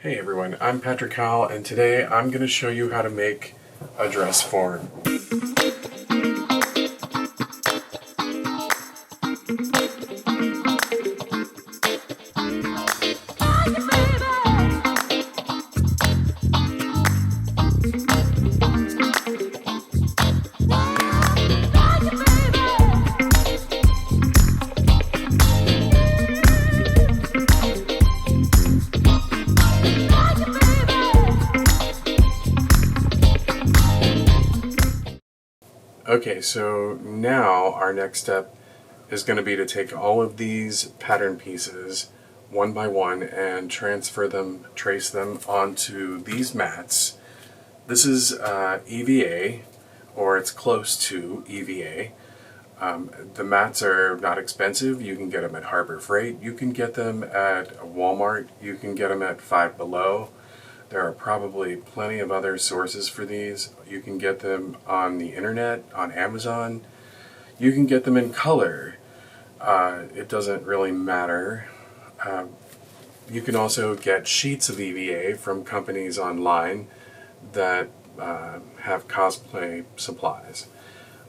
Hey everyone, I'm Patrick Howell, and today I'm going to show you how to make a dress form. Okay, so now our next step is going to be to take all of these pattern pieces one by one and transfer them, trace them onto these mats. This is EVA, or it's close to EVA. The mats are not expensive. You can get them at Harbor Freight. You can get them at Walmart. You can get them at Five Below. There are probably plenty of other sources for these. You can get them on the internet, on Amazon. You can get them in color. It doesn't really matter. You can also get sheets of EVA from companies online that have cosplay supplies.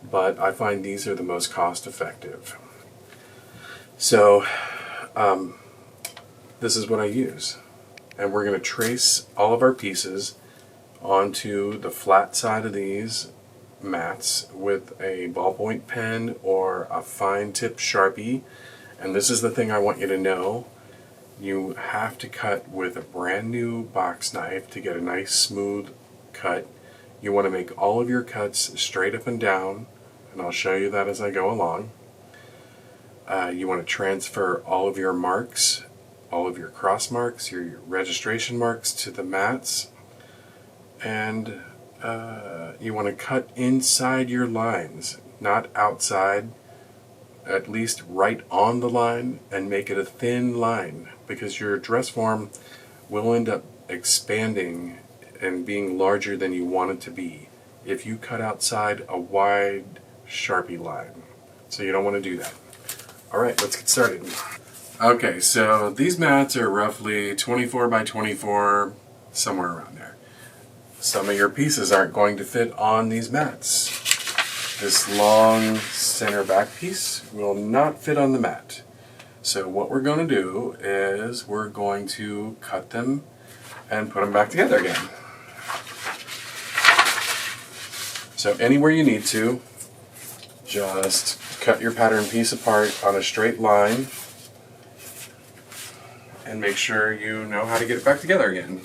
But I find these are the most cost effective. So this is what I use. And we're going to trace all of our pieces onto the flat side of these mats with a ballpoint pen or a fine tip Sharpie. And this is the thing I want you to know. You have to cut with a brand new box knife to get a nice smooth cut. You want to make all of your cuts straight up and down, and I'll show you that as I go along. You want to transfer all of your marks, all of your cross marks, your registration marks to the mats, and you want to cut inside your lines, not outside, at least right on the line, and make it a thin line, because your dress form will end up expanding and being larger than you want it to be if you cut outside a wide Sharpie line. So you don't want to do that. Alright, let's get started. Okay, so these mats are roughly 24 by 24, somewhere around there. Some of your pieces aren't going to fit on these mats. This long center back piece will not fit on the mat. So what we're going to do is we're going to cut them and put them back together again. So anywhere you need to, just cut your pattern piece apart on a straight line and make sure you know how to get it back together again.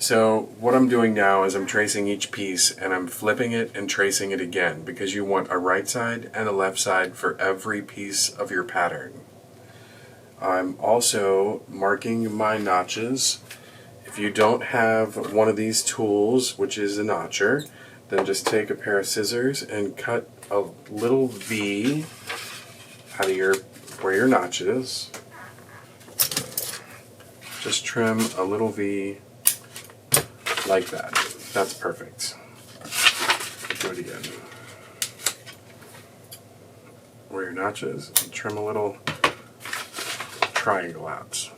So what I'm doing now is I'm tracing each piece and I'm flipping it and tracing it again, because you want a right side and a left side for every piece of your pattern. I'm also marking my notches. If you don't have one of these tools, which is a notcher, then just take a pair of scissors and cut a little V out of where your notch is. Just trim a little V like that. That's perfect. Do it again. Where your notch is, and trim a little triangle out.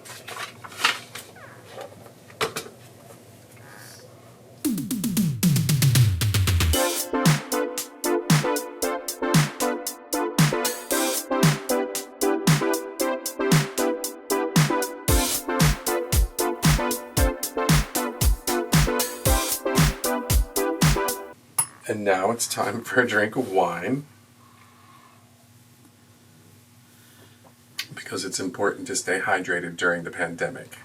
And now it's time for a drink of wine, because it's important to stay hydrated during the pandemic.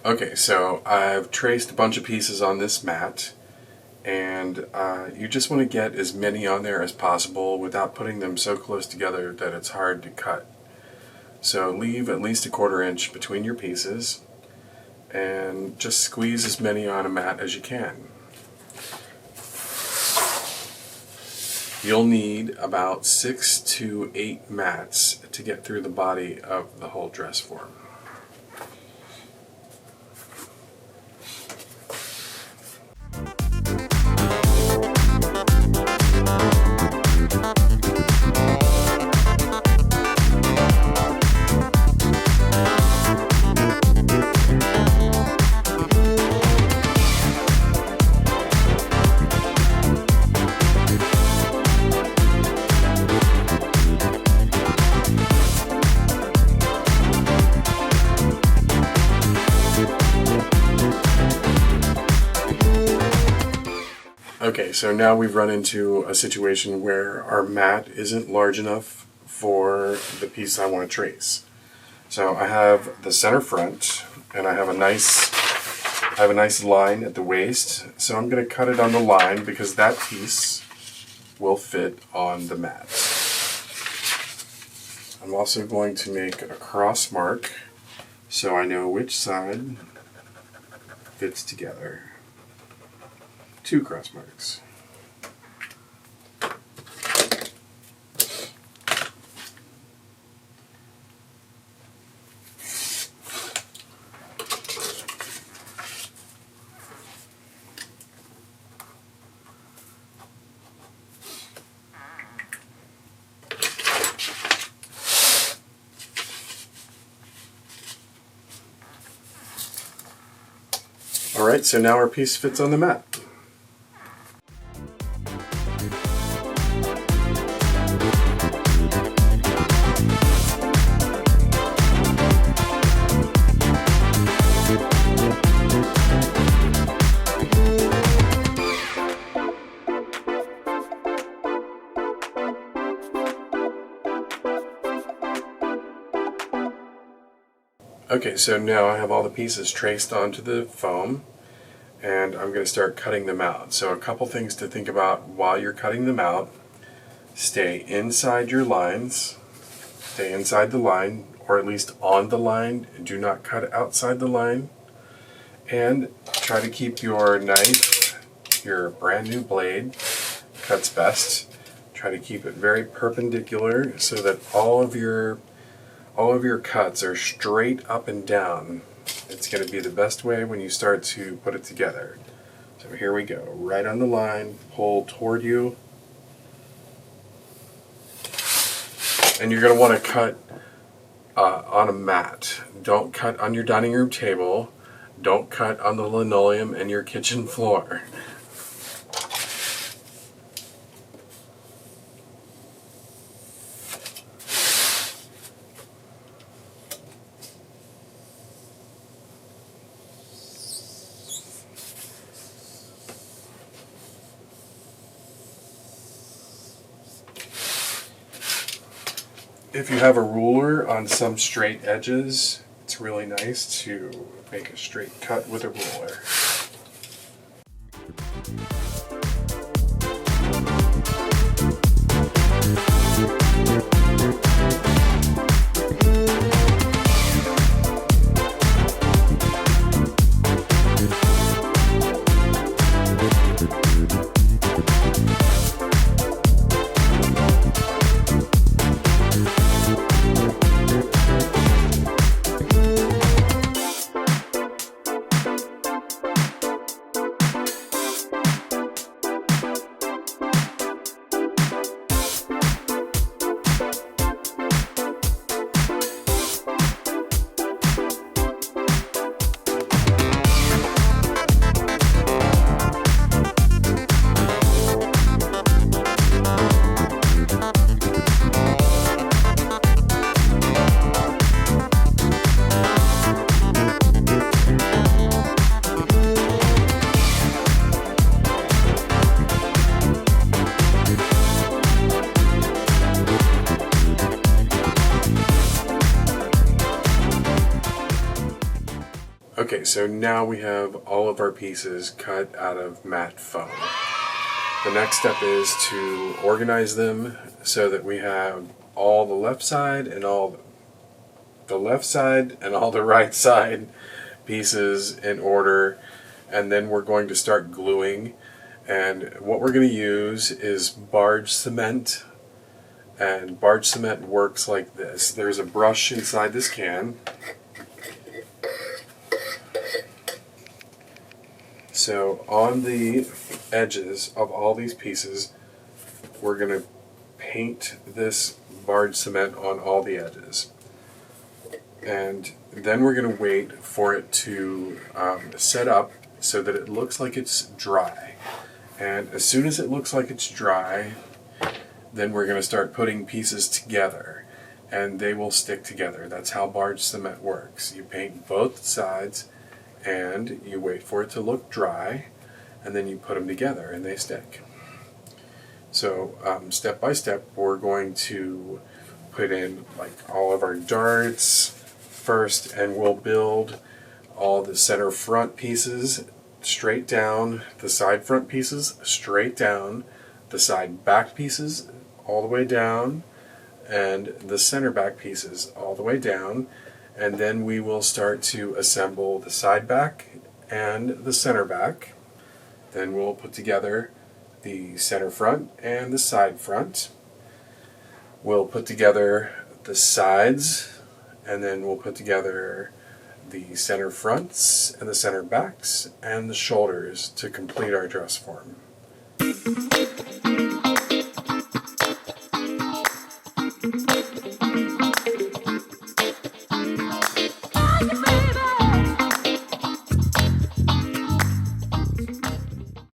Okay, so I've traced a bunch of pieces on this mat, and you just want to get as many on there as possible without putting them so close together that it's hard to cut. So leave at least a 1/4 inch between your pieces and just squeeze as many on a mat as you can. You'll need about 6 to 8 mats to get through the body of the whole dress form. Okay, so now we've run into a situation where our mat isn't large enough for the piece I want to trace. So I have the center front, and I have a nice line at the waist. So I'm going to cut it on the line because that piece will fit on the mat. I'm also going to make a cross mark so I know which side fits together. 2 cross marks. All right, so now our piece fits on the mat. Okay, so now I have all the pieces traced onto the foam, and I'm going to start cutting them out. So a couple things to think about while you're cutting them out. Stay inside your lines, stay inside the line, or at least on the line. Do not cut outside the line. And try to keep your knife, your brand new blade, cuts best. Try to keep it very perpendicular so that all of your cuts are straight up and down. It's going to be the best way when you start to put it together. So here we go, right on the line, pull toward you. And you're going to want to cut on a mat. Don't cut on your dining room table. Don't cut on the linoleum and your kitchen floor. If you have a ruler on some straight edges, it's really nice to make a straight cut with a ruler. Okay, so now we have all of our pieces cut out of matte foam. The next step is to organize them so that we have all the left side and all the right side pieces in order, and then we're going to start gluing. And what we're going to use is Barge Cement, and Barge Cement works like this. There's a brush inside this can. So on the edges of all these pieces, we're going to paint this Barge Cement on all the edges. And then we're going to wait for it to set up so that it looks like it's dry. And as soon as it looks like it's dry, then we're going to start putting pieces together, and they will stick together. That's how Barge Cement works. You paint both sides, and you wait for it to look dry, and then you put them together, and they stick. So step by step, we're going to put in like all of our darts first, and we'll build all the center front pieces straight down, the side front pieces straight down, the side back pieces all the way down, and the center back pieces all the way down, and then we will start to assemble the side back and the center back. Then we'll put together the center front and the side front. We'll put together the sides, and then we'll put together the center fronts and the center backs and the shoulders to complete our dress form.